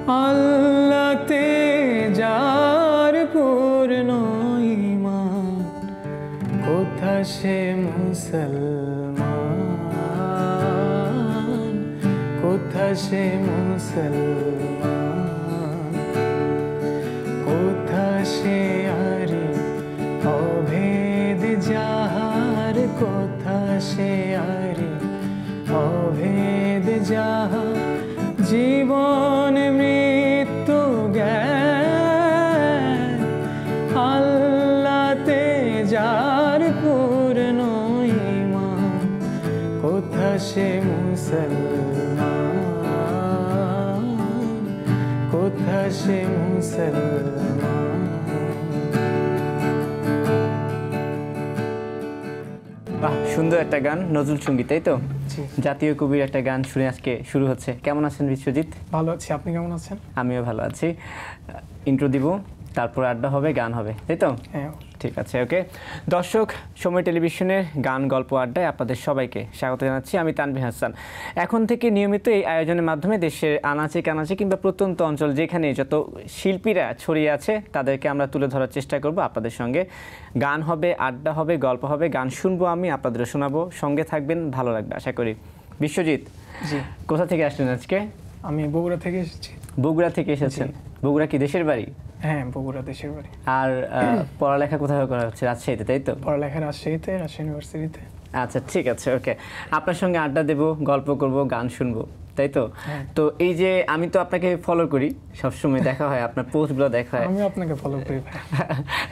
আল্লাহতে যার পূর্ণ ঈমান, কোথা সে মুসলমান, কোথা সে মুসলমান, কোথা সে আরি অভেদ যাহার, কোথা সে আরি অভেদ যাহার, জীবন মৃত্যু জ্ঞান, আল্লাহতে যার পূর্ণ ঈমান, কোথা সে মুসলমান, কোথা সে মুসলমান। বাহ, সুন্দর একটা গান, নজরুল সঙ্গীত, তাই তো? জাতীয় কবির একটা গান শুনে আজকে শুরু হচ্ছে। কেমন আছেন বিশ্বজিৎ? ভালো আছি, আপনি কেমন আছেন? আমিও ভালো আছি। ইন্ট্রো দিব, তারপর আড্ডা হবে, গান হবে, তাই তো? হ্যাঁ, ঠিক আছে, ওকে। দর্শক, সময় টেলিভিশনের গান গল্প আড্ডায় আপনাদের সবাইকে স্বাগত জানাচ্ছি। আমি তানভীর হাসান। এখন থেকে নিয়মিত এই আয়োজনের মাধ্যমে দেশের আনাচে কানাচে কিংবা প্রত্যন্ত অঞ্চল যেখানে যত শিল্পীরা ছড়িয়ে আছে তাদেরকে আমরা তুলে ধরার চেষ্টা করব আপনাদের সঙ্গে। গান হবে, আড্ডা হবে, গল্প হবে, গান শুনবো আমি, আপনাদেরও শোনাবো। সঙ্গে থাকবেন, ভালো লাগবে আশা করি। বিশ্বজিৎ, জি, কোথা থেকে আসলেন আজকে? আমি বগুড়া থেকে এসেছি। বগুড়া থেকে এসেছেন? বগুড়া কি দেশের বাড়ি? হ্যাঁ, বগুড়া দেশের বাড়ি। আর পড়ালেখা কোথায় করা হচ্ছে? রাজশাহীতে, তাই তো? পড়ালেখা রাজশাহীতে, রাজশাহী ইউনিভার্সিটিতে। আচ্ছা, ঠিক আছে, ওকে। আপনার সঙ্গে আড্ডা দেব, গল্প করব, গান শুনবো, তাই তো? তো এই যে আমি তো আপনাকে ফলো করি, সবসময় দেখা হয়, আপনার পোস্টগুলো দেখা হয়। আমি আপনাকে ফলো করি ভাই।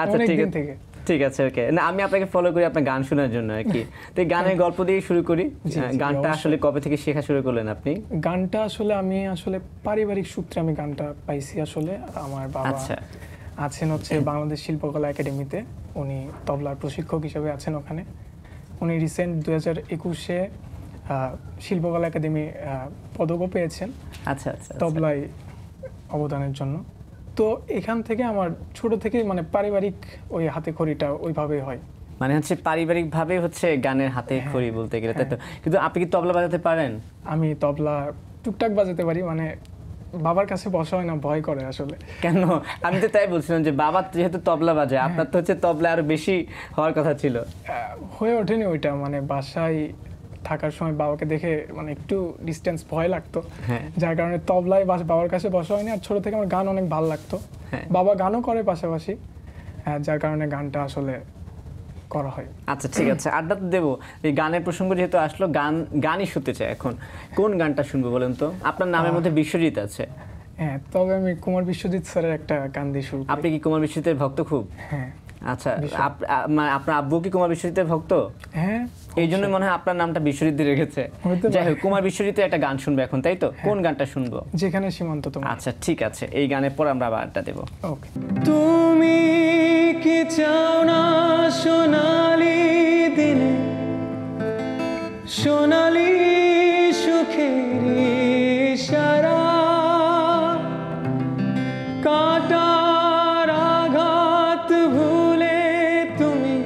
আচ্ছা, ঠিক আছে, ওকে। না, আমি আপনাকে ফলো করি আপনার গান শোনার জন্য আর কি। তো এই গানের গল্প দিয়ে শুরু করি। গানটা আসলে কবে থেকে শেখা শুরু করলেন আপনি? গানটা আসলে আমি পারিবারিক সূত্রে আমি গানটা পাইছি। আসলে আমার বাবা আছেন বাংলাদেশ শিল্পকলা একাডেমিতে, উনি তবলার প্রশিক্ষক হিসেবে আছেন ওখানে। উনি রিসেন্ট 2021-এ শিল্পকলা একাডেমি পদকও পেয়েছেন আচ্ছা আচ্ছা, তবলায় অবদানের জন্য। তো এখান থেকে আমার ছোট থেকে মানে পারিবারিক ওই হাতে খড়িটা ওইভাবেই হয়, মানে হচ্ছে পারিবারিক ভাবে হচ্ছে গানের হাতে খড়ি বলতে গেলে, তাই তো? কিন্তু আপনি কি তবলা বাজাতে পারেন? আমি তবলা টুকটাক বাজাতে পারি, মানে বাবার কাছে বসা হয় না, ভয় করে আসলে। কেন? আমি তো তাই বলছিলাম যে বাবা যেহেতু তবলা বাজায়, আপনার তো হচ্ছে তবলা আরো বেশি হওয়ার কথা ছিল। হয়ে ওঠেনি ওইটা, মানে বাসায় থাকার সময় বাবাকে দেখে মানে একটু ডিস্টেন্স ভয় লাগতো, যার কারণে তবলায় বাবার কাছে বসা হয়নি। আর ছোট থেকে আমার গান অনেক ভালো লাগতো, বাবা গানও করে পাশাপাশি, যার কারণে গানটা আসলে করা হয়। আচ্ছা, ঠিক আছে, আড্ডা তো দেবো। এই গানের প্রসঙ্গ যেহেতু আসলো, গানই শুনতে চাই এখন। কোন গানটা শুনবো বলেন তো? আপনার নামের মধ্যে বিশ্বজিৎ আছে। হ্যাঁ, তবে আমি কুমার বিশ্বজিৎ স্যারের একটা গান দিয়ে শুরু করি। আপনি কি কুমার বিশ্বজিতের ভক্ত খুব? হ্যাঁ। আচ্ছা, মানে আপনার আব্বু কি কুমার বিশ্বজিতের ভক্ত? হ্যাঁ, এই জন্য মনে হয় আপনার নামটা বিশ্বজিৎ দিয়ে রেখেছে। যাই হোক, কুমার বিশ্বজিতের একটা গান শুনবো এখন, তাই তো? কোন গানটা শুনবো? যেখানে সীমান্ত তোমার। আচ্ছা, ঠিক আছে, এই গানের পর আমরা আবার আড্ডা দেবো। ওকে। তুমি কি চাও না সোনালি দিনে, সোনালি সুখের ইশারা, কাটার আঘাত ভুলে তুমি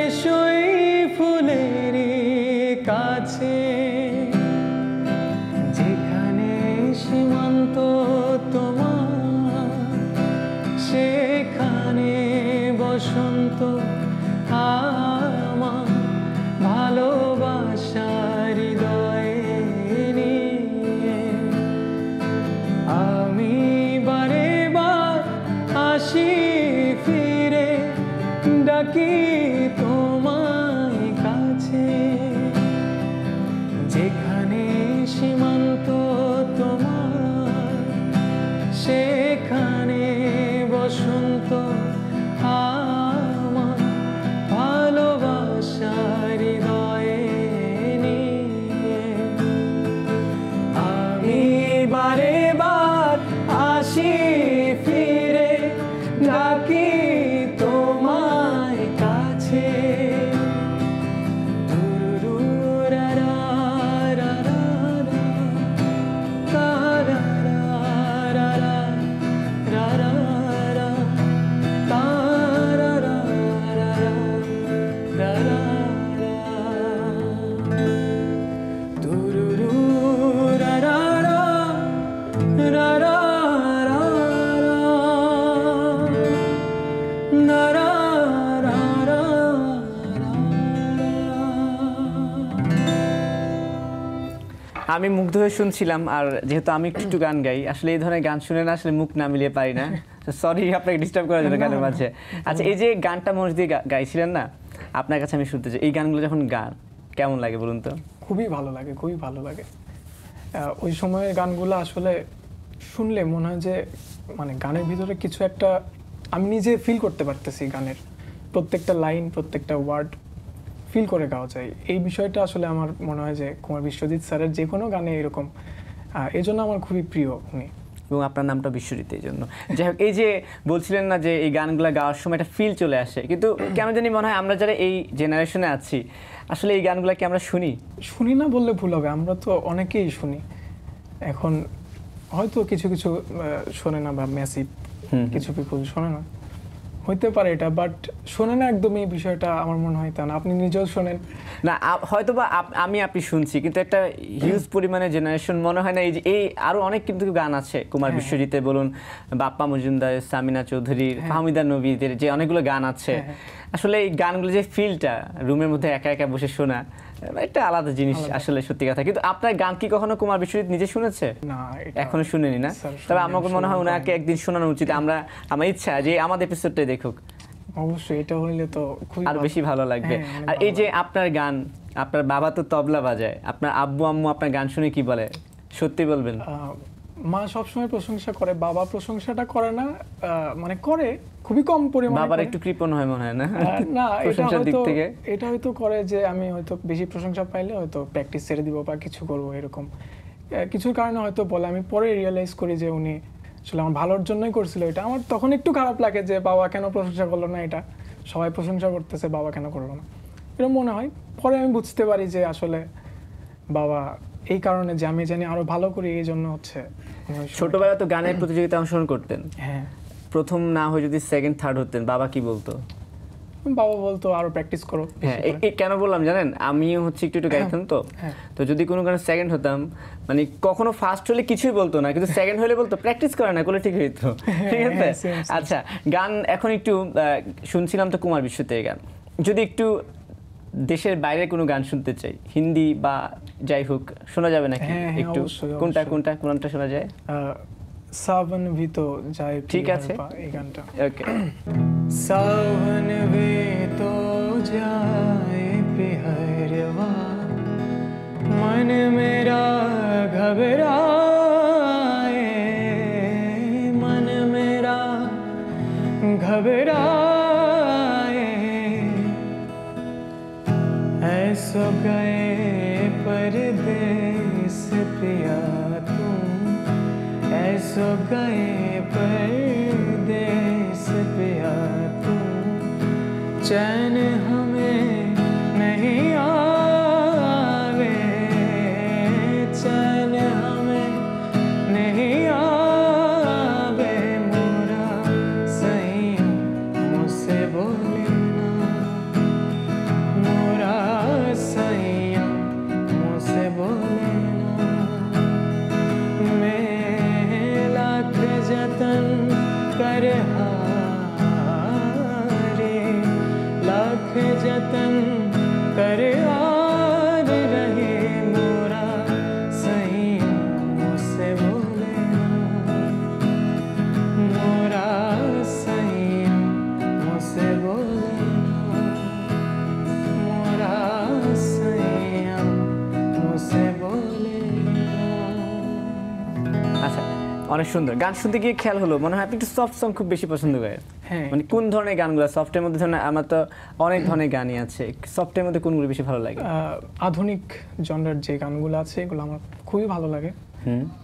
এসো এই ফুলের কাছে, যেখানে সীমান্ত তোমার, সেখানে বসন্ত আমার, ভালোবাসার হৃদয়ে নিয়ে আমি বারে বার আসি ফিরে, ডাকি তোমায় কাছে, যেখানে সীমান্ত তোমার, সেখানে বসন্ত আমার, ভালোবাসার হৃদয়ে নিয়ে আমি বারে বার আসি ফিরে, ডাকি তোমায় কাছে। রা রা রা রা, না রা রা রা রা। আমি মুগ্ধ হয়ে শুনছিলাম, আর যেহেতু আমি একটু গান গাই, আসলে এই ধরনের গান শুনে না আসলে মুখ না মিলিয়ে পারি না। সরি আপনাকে ডিস্টার্ব করার জন্য গানের মাঝে। আচ্ছা, এই যে গানটা মনোজ দিয়ে গাইছিলেন না, আপনার কাছে আমি শুনতে চাই, এই গানগুলো যখন গান কেমন লাগে বলুন তো? খুবই ভালো লাগে, খুবই ভালো লাগে। ওই সময়ের গানগুলো আসলে শুনলে মনে হয় যে মানে গানের ভিতরে কিছু একটা আমি নিজে ফিল করতে পারতেছি, গানের প্রত্যেকটা লাইন প্রত্যেকটা ওয়ার্ড ফিল করে গাওয়া যায়। এই বিষয়টা আসলে আমার মনে হয় যে কুমার বিশ্বজিৎ স্যারের যে কোনো গানে এরকম, এই জন্য আমার খুবই প্রিয় উনি। এবং আপনার নামটা বিশ্বজিৎ, এই জন্য। যাই হোক, এই যে বলছিলেন না যে এই গানগুলো গাওয়ার সময় একটা ফিল চলে আসে, কিন্তু কেন জানি মনে হয় আমরা যারা এই জেনারেশনে আছি আসলে এই গানগুলো কি আমরা শুনি না বললে ভুল হবে, আমরা তো অনেকেই শুনি। এখন হয়তো কিছু কিছু শোনে না, বা ম্যাসিভ কিছু পিপল শোনে না, হইতে পারে এটা, বাট শোনে না একদমই, এই বিষয়টা আমার মনে হয় তা না। আপনি নিজেও শোনেন না, হয়তো বা আপনি শুনছি, কিন্তু একটা হিউজ পরিমাণে জেনারেশন মনে হয় না। এই যে এই আরো অনেক কিন্তু গান আছে, কুমার বিশ্বজিতের বলুন, বাপ্পা মজুমদার, সামিনা চৌধুরীর, ফাহমিদা নবীদের যে অনেকগুলো গান আছে, আসলে এই গানগুলো যে ফিলটা রুমের মধ্যে একা একা বসে শোনা, একটা আলাদা জিনিস আসলে, সত্যি কথা। কিন্তু আপনার গান কি কখনো কুমার বিশ্বজিৎ নিজে শুনেছে? না, এখনো শুনেনি না? তবে আমাকে মনে হয় ওনাকে একদিন শোনানো উচিত। আমার ইচ্ছা যে আমাদের এপিসোডটাই দেখুক। অবশ্যই, এটা হইলে তো খুবই আর বেশি ভালো লাগবে। আর এই যে আপনার গান, আপনার বাবা তো তবলা বাজায়, আপনার আব্বু আম্মু আপনার গান শুনে কি বলে, সত্যি বলবেন? মা সবসময় প্রশংসা করে, বাবা প্রশংসাটা করে না, মানে করে খুবই কম পরিমাণে। বাবার একটু কৃপণ হয় মনে হয় না? না, এটা হয়তো করে যে আমি হয়তো বেশি প্রশংসা পাইলে হয়তো প্র্যাকটিস ছেড়ে দিব বা কিছু করবো, এরকম কিছুর কারণে হয়তো বলে। আমি পরে রিয়েলাইজ করি যে উনি আসলে আমার ভালোর জন্যই করছিল এটা। আমার তখন একটু খারাপ লাগে যে বাবা কেন প্রশংসা করলো না, এটা সবাই প্রশংসা করতেছে, বাবা কেন করলো না, এরকম মনে হয়। পরে আমি বুঝতে পারি যে আসলে বাবা এই কারণে, যে আমি জানি আরো ভালো করি, এই জন্য হচ্ছে। ছোটবেলা তো গানের প্রতিযোগিতা অংশগ্রহণ করতেন, হ্যাঁ। প্রথম না হয়ে যদি সেকেন্ড থার্ড হতেন, বাবা কি বলতো? বাবা বলতো আরো প্র্যাকটিস করো। হ্যাঁ, কেন বললাম জানেন, আমিও হচ্ছে একটু গাইতাম তো, তো যদি কোনো গানে সেকেন্ড হতাম, মানে কখনো ফার্স্ট হলে কিছুই বলতো না, কিন্তু সেকেন্ড হলে বলতো প্র্যাকটিস করে না, করলে ঠিক হইতো। ঠিক আছে। আচ্ছা, গান এখন একটু শুনছিলাম তো কুমার বিশ্বজিতের গান, যদি একটু দেশের বাইরে কোনো গান শুনতে চাই, হিন্দি বা যাই হোক, শোনা যাবে নাকি একটু? কোনটা শোনা যায়? सावन भी तो जाए, ঠিক আছে, এই গানটা। ওকে। सावन भी तो जाए पिहरवा, मन मेरा घबराए, मन मेरा घबराए, ऐसो गए परदेस पिया तुम, ऐसो गए परदेस पिया तुम, चैन हमें नहीं आवे, चैन हमें नहीं आवे, मोरा सही मुझसे बोले ना, मोरा सही मुझसे बोले ना, जतन कर हारे, लाख जतन कर हार रहे, मोरा सही मुझसे बोले ना, मोरा सही मुझसे बोले ना, मोरा सही मुझसे बोले ना। আচ্ছা, অনেক সুন্দর গান। শুনতে গিয়ে খেয়াল হলো মনে হয় আপনি একটু সফট সং খুব বেশি পছন্দ করেন। মানে কোন ধরনের গানগুলো সফটের মধ্যে? ধরেন আমার তো অনেক ধরনের গানই আছে, সফটের মধ্যে কোনগুলো বেশি ভালো লাগে? আধুনিক জনরার যে গানগুলো আছে এগুলো আমার খুবই ভালো লাগে,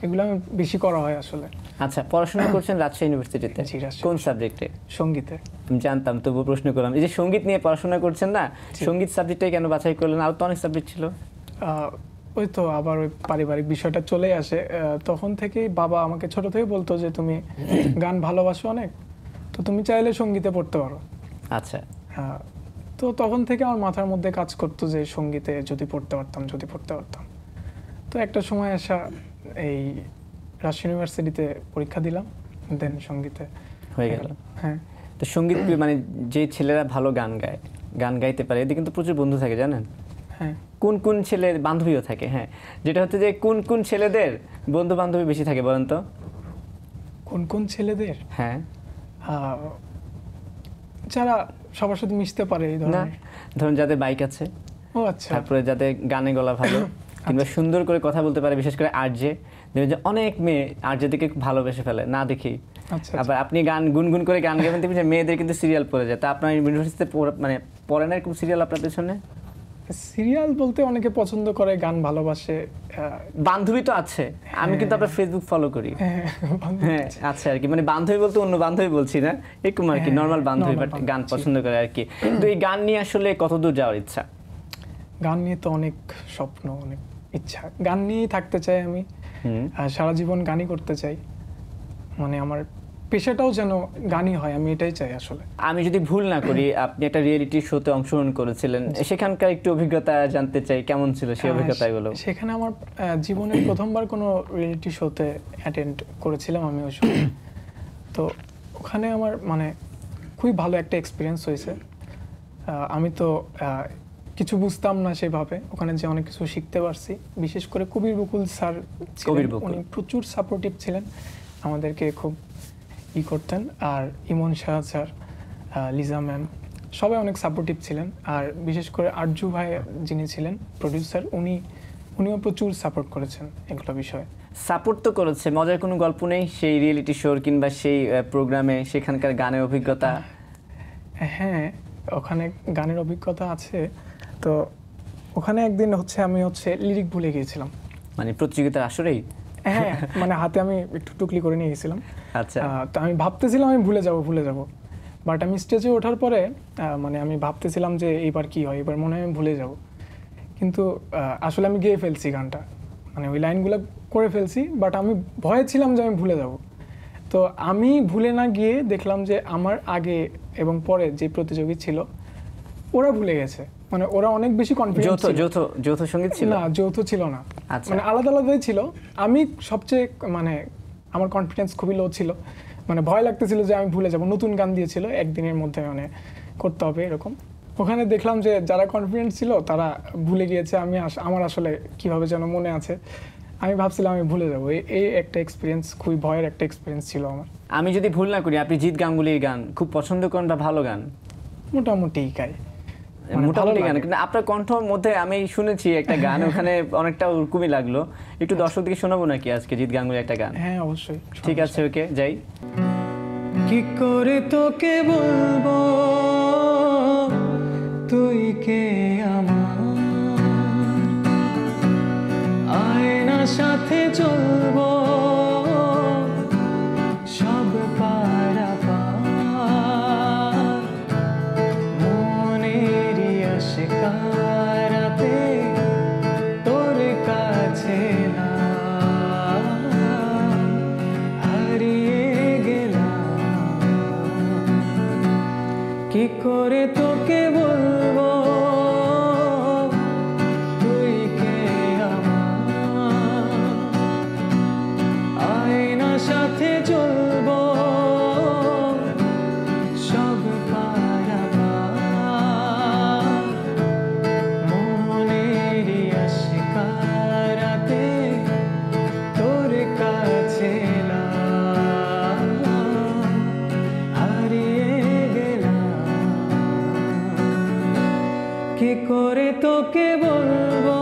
এগুলো আমি বেশি করা হয় আসলে। আচ্ছা, পড়াশোনা করছেন রাজশাহী ইউনিভার্সিটিতে, কোন সাবজেক্টে? সঙ্গীতে। আমি জানতাম, তবুও প্রশ্ন করলাম। এই যে সঙ্গীত নিয়ে পড়াশোনা করছেন না, সঙ্গীত সাবজেক্টটাই কেন বাছাই করলেন? আর তো অনেক সাবজেক্ট ছিল। ওই তো আবার ওই পারিবারিক বিষয়টা চলে আসে, তখন থেকেই বাবা আমাকে ছোট থেকে বলতো যে তুমি গান ভালোবাসো অনেক, তো তুমি চাইলে সঙ্গীতে পড়তে পারো। আচ্ছা, তো তখন থেকে আমার মাথার মধ্যে কাজ করতো যে সঙ্গীতে যদি পড়তে পারতাম, তো একটা সময় আসা এই রাজশাহী ইউনিভার্সিটিতে পরীক্ষা দিলাম, দেন সঙ্গীতে হয়ে গেল। হ্যাঁ। তো সঙ্গীত মানে যে ছেলেরা ভালো গান গাইতে পারে এদের কিন্তু প্রচুর বন্ধু থাকে জানেন? হ্যাঁ। কোন কোন ছেলে বান্ধবীও থাকে? হ্যাঁ, যেটা হচ্ছে যে কোন কোন ছেলেদের বন্ধু বান্ধবী বেশি থাকে বলেন তো? কোন কোন ছেলেদের? হ্যাঁ, যারা সবার সাথে মিশতে পারে এই না ধরনের। ধরুন যাদের বাইক আছে, ও আচ্ছা। তারপরে যাদের গানে গলা ভালো কিংবা সুন্দর করে কথা বলতে পারে, বিশেষ করে আরজে, দেখবেন যে অনেক মেয়ে আরজে থেকে ভালোবেসে ফেলে না দেখি। আচ্ছা। আবার আপনি গান গুনগুন করে গান গাবেন দেখবেন যে মেয়েদের কিন্তু সিরিয়াল পড়ে যায়। তা আপনার ইউনিভার্সিটিতে মানে পড়ে না এরকম সিরিয়াল আপনার পেছনে? সিরিয়াল বলতে অনেকে পছন্দ করে, গান ভালোবাসে। বান্ধবী তো আছে, আমি কিন্তু আপনার ফেসবুক ফলো করি। হ্যাঁ আচ্ছা, আর কি মানে বান্ধবী বলতে অন্য বান্ধবী বলছি না, এরকম আর কি নর্মাল বান্ধবী, বাট গান পছন্দ করে আর কি। তো এই গান নিয়ে আসলে কতদূর যাওয়ার ইচ্ছা? গান নিয়ে তো অনেক স্বপ্ন, অনেক ইচ্ছা। গান নিয়েই থাকতে চাই আমি, সারা জীবন গানই করতে চাই। মানে আমার পেশাটাও যেন গানই হয়, আমি এটাই চাই আসলে। আমি যদি ভুল না করি আপনি একটা রিয়েলিটি শোতে অংশগ্রহণ করেছিলেন, সেখানকার একটু অভিজ্ঞতা জানতে চাই, কেমন ছিল সেই অভিজ্ঞতাগুলো? সেখানে আমার জীবনের প্রথমবার কোনো রিয়েলিটি শোতে অ্যাটেন্ড করেছিলাম আমি ওই সময়। তো ওখানে আমার মানে খুবই ভালো একটা এক্সপিরিয়েন্স হয়েছে। আমি তো কিছু বুঝতাম না সেভাবে, ওখানে যে অনেক কিছু শিখতে পারছি। বিশেষ করে কবির বকুল স্যার ছিলেন, উনি প্রচুর সাপোর্টিভ ছিলেন, আমাদেরকে খুব করতেন। আর ইমন শাহ স্যার, লিজা ম্যাম, সবাই অনেক সাপোর্টিভ ছিলেন। আর বিশেষ করে আরজু ভাই যিনি ছিলেন প্রডিউসার, উনিও প্রচুর সাপোর্ট করেছেন এগুলো বিষয়ে। সাপোর্ট তো করেছে, মজার কোনো গল্প নেই সেই রিয়েলিটি শোর কিংবা সেই প্রোগ্রামে সেখানকার গানের অভিজ্ঞতা? হ্যাঁ, ওখানে গানের অভিজ্ঞতা আছে। তো ওখানে একদিন আমি লিরিক ভুলে গিয়েছিলাম। মানে প্রতিযোগিতার আসরেই? হ্যাঁ, মানে হাতে আমি একটু টুকলি করে নিয়ে গেছিলাম। আচ্ছা। তো আমি ভাবতেছিলাম আমি ভুলে যাব, বাট আমি স্টেজে ওঠার পরে মানে আমি ভাবতেছিলাম যে এইবার কি হয়, এবার মনে হয় আমি ভুলে যাব। কিন্তু আসলে আমি গেয়ে ফেলছি গানটা, মানে ওই লাইনগুলো করে ফেলছি, বাট আমি ভয়ে ছিলাম যে আমি ভুলে যাব। তো আমি ভুলে না গিয়ে দেখলাম যে আমার আগে এবং পরে যে প্রতিযোগী ছিল ওরা ভুলে গেছে। মানে ওরা অনেক বেশি কনফিডেন্ট ছিল। যৌথ সঙ্গীত ছিল? না, যৌথ ছিল না, আচ্ছা। মানে আলাদা আলাদাই ছিল। আমি সবচেয়ে মানে আমার কনফিডেন্স খুবই লো ছিল, মানে ভয় লাগতেছিল যে আমি ভুলে যাব। নতুন গান দিয়েছিল, একদিনের মধ্যে মানে করতে হবে এরকম। ওখানে দেখলাম যে যারা কনফিডেন্ট ছিল তারা ভুলে গিয়েছে, আমার আসলে কিভাবে যেন মনে আছে। আমি ভাবছিলাম আমি ভুলে যাবো। এই একটা এক্সপিরিয়েন্স, খুবই ভয়ের একটা এক্সপিরিয়েন্স ছিল আমার। আমি যদি ভুল না করি আপনি জিৎ গাঙ্গুলির গান খুব পছন্দ করেন বা ভালো গান? মোটামুটি গাই, মোটামুটি গান, কিন্তু আপনার কণ্ঠের মধ্যে আমি শুনেছি একটা গান, ওখানে অনেকটা ওরকমই লাগলো। একটু দর্শকদেরকে শোনাবো নাকি আজকে জিৎ গাঙ্গুলির একটা গান? হ্যাঁ অবশ্যই। ঠিক আছে, ওকে যাই। কি করে তোকে বলবো তুই কে আমার, আয়না সাথে চলবো সব পারাপার, মনেরই আশকারাতে তোর কাছে না হারিয়ে গেলাম। কি করে তোকে বলবো তুই কে আমার, আয়না সাথে চলবো সব পারাপার, মনেরই আশকারাতে তোর কাছে না হারিয়ে গেলাম। কি করে তোকে বলবো